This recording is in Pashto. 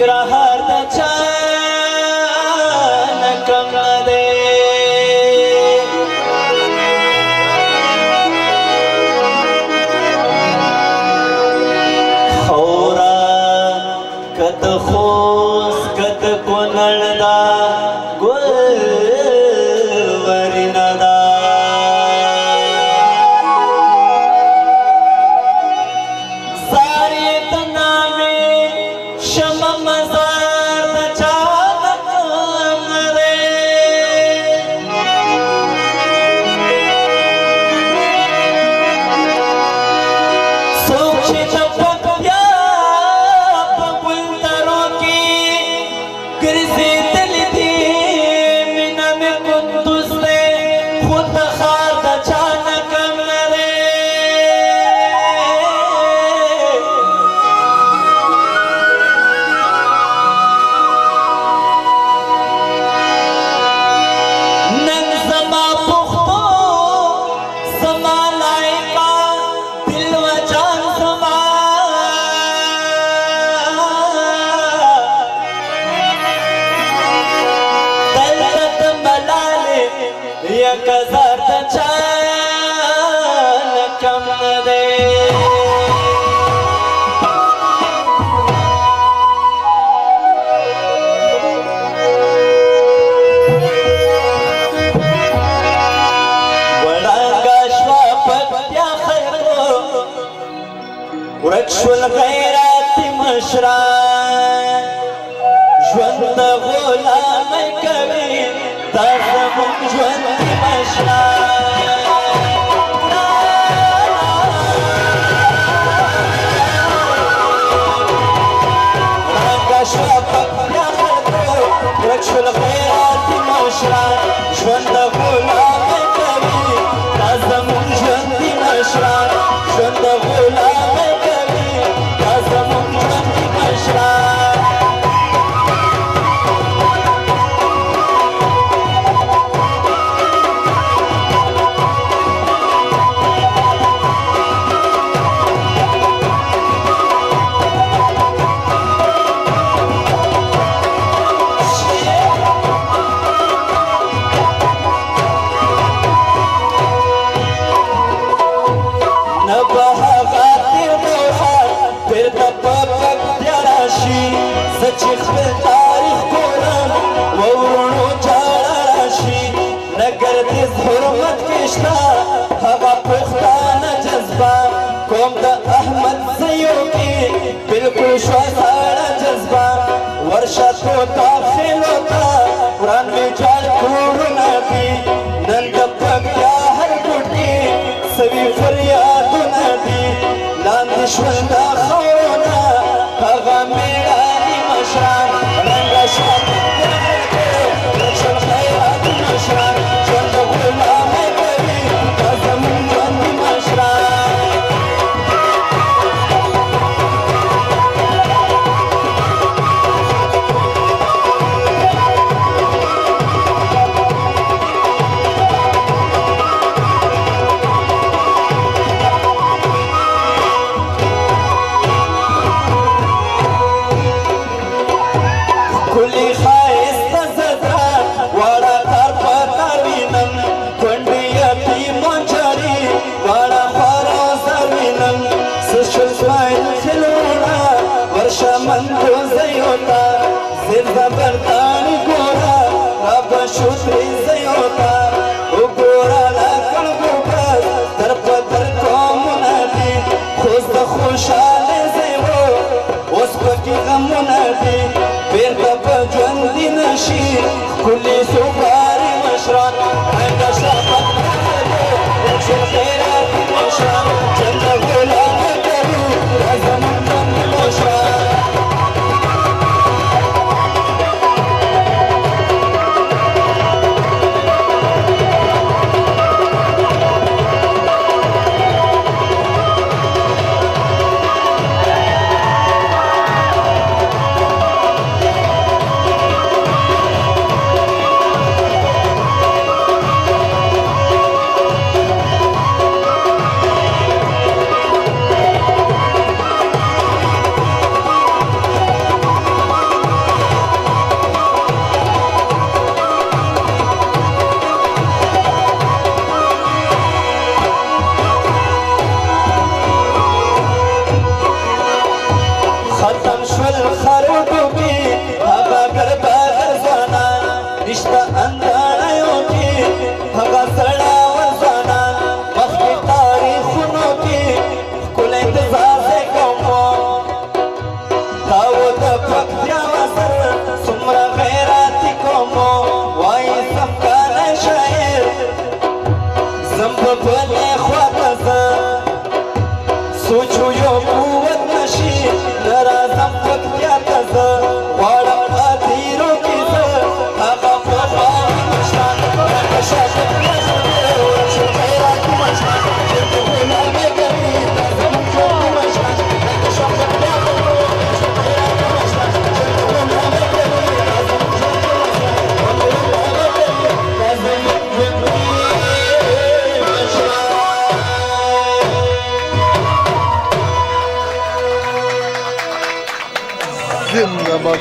ننګرهار د چا نه کم نه دی خاوره که د خوست که د کونړ ده ګلورینه ده یک هزار د چا نه کم نه دی وړانګه شوه پکتیا خلکو ورک شول غیرتي مشران ژوند د غلامۍ کوي دا زموږ ژوندي مشران وړانګه شوه پکتیا خلکو ورک شول غیرتي مشران ژوند د غلامۍ کوي دا زموږ ژوندي مشران ژوند د غلامۍ کوي دا زموږ ژوندي مشران چې خپل تاریخ ګورم وورونو جاړه راشي نه ګردیز حرمت کې شته هغه پښتانه جذبه قوم د احمد زیو کې بلکل شوه ساړه جذبه ورشه تو داخلو ته وران ویجاړ کورونه دي نن د پکتیا هر ګوټ کې سوي فریادونه دي لاندې شول د خاورونه هغه مېړه مشران رنګه شوه ورک شول خیراتي مشران ژوند د غلامۍ کوي دا زموږ ژوندي مشران کلی ښایسته زدره واړه تار په تار وینم کونډې یتیمان چارې واړه خواره زر وینم څه شل سمایل خلوړه ورشه منګوزیو ته زیر زبردانې ګوره رابه شو ترې زیو ته وګوره لکړ ګوبرز در په در قومونه دي خوست د خوشحالۍ ځای و اوس پکې غمونه دي بیرته په ژوندي نشي ښکلي سوپاري مشران رنګه شوه پکتیا ورک شول خیراتي مشران ژوند د غلامۍ کوي دا زموږ ژوندي مشران قوت نشي نرازم پکتیا تزه غواړم اتیرو کې زه هغه پخوا مشران لکه شاګرد مشران چې خیراتي مشران چې د غلامۍ کوي دا زموږ ژوندي مشران لکه شاګرد چې خیراتي مشران چې د غلامۍ کوي دا زموږ ژوندي مشران. زندباد